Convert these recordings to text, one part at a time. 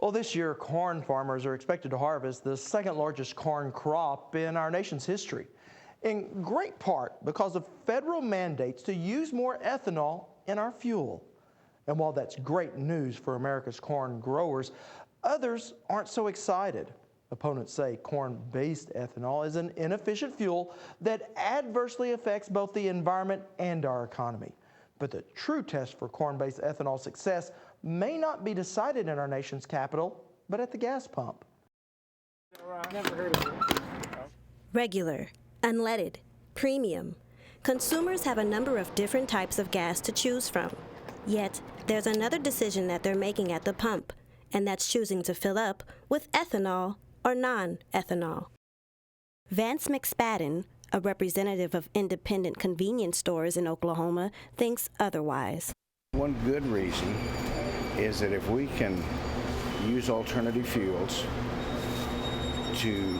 Well, this year, corn farmers are expected to harvest the second largest corn crop in our nation's history, in great part because of federal mandates to use more ethanol in our fuel. And while that's great news for America's corn growers, others aren't so excited. Opponents say corn-based ethanol is an inefficient fuel that adversely affects both the environment and our economy. But the true test for corn-based ethanol success may not be decided in our nation's capital, but at the gas pump. Never heard of it. Regular, unleaded, premium. Consumers have a number of different types of gas to choose from. Yet, there's another decision that they're making at the pump, and that's choosing to fill up with ethanol or non-ethanol. Vance McSpadden, a representative of independent convenience stores in Oklahoma, thinks otherwise. One good reason is that if we can use alternative fuels to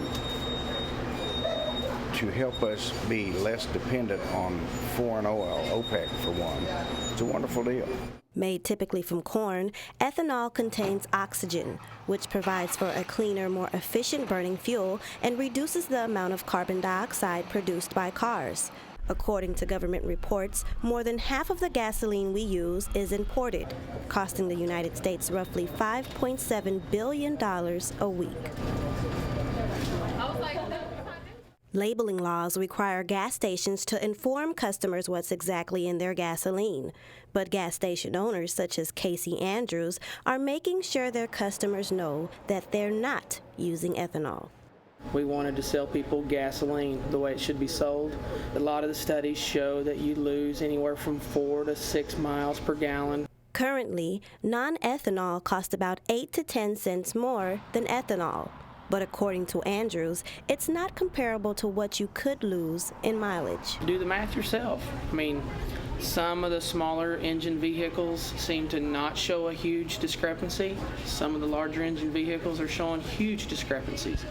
help us be less dependent on foreign oil, OPEC for one, it's a wonderful deal. Made typically from corn, ethanol contains oxygen, which provides for a cleaner, more efficient burning fuel and reduces the amount of carbon dioxide produced by cars. According to government reports, more than half of the gasoline we use is imported, costing the United States roughly $5.7 billion a week. Labeling laws require gas stations to inform customers what's exactly in their gasoline. But gas station owners such as Casey Andrews are making sure their customers know that they're not using ethanol. We wanted to sell people gasoline the way it should be sold. A lot of the studies show that you lose anywhere from 4 to 6 miles per gallon. Currently, non-ethanol costs about 8 to 10 cents more than ethanol. But according to Andrews, it's not comparable to what you could lose in mileage. Do the math yourself. I mean, some of the smaller engine vehicles seem to not show a huge discrepancy. Some of the larger engine vehicles are showing huge discrepancies.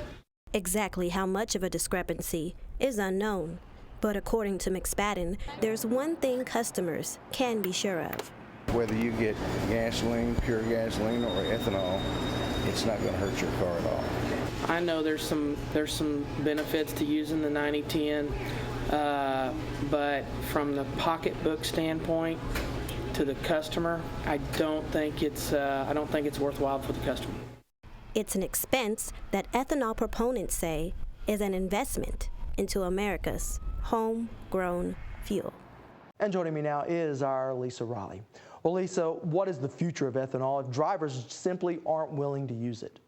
Exactly how much of a discrepancy is unknown. But according to McSpadden, there's one thing customers can be sure of. Whether you get gasoline, pure gasoline, or ethanol, it's not going to hurt your car at all. I know there's some benefits to using the 90-10, but from the pocketbook standpoint to the customer, I don't think it's worthwhile for the customer. It's an expense that ethanol proponents say is an investment into America's homegrown fuel. And joining me now is our Lisa Riley. Well, Lisa, what is the future of ethanol if drivers simply aren't willing to use it?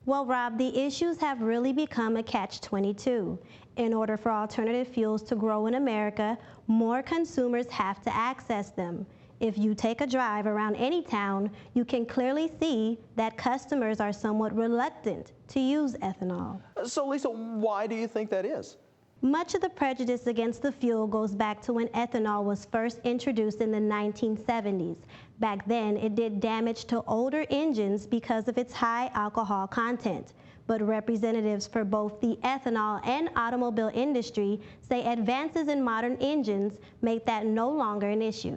Well, Rob, the issues have really become a catch-22. In order for alternative fuels to grow in America, more consumers have to access them. If you take a drive around any town, you can clearly see that customers are somewhat reluctant to use ethanol. So, Lisa, why do you think that is? Much of the prejudice against the fuel goes back to when ethanol was first introduced in the 1970s. Back then, it did damage to older engines because of its high alcohol content. But representatives for both the ethanol and automobile industry say advances in modern engines make that no longer an issue.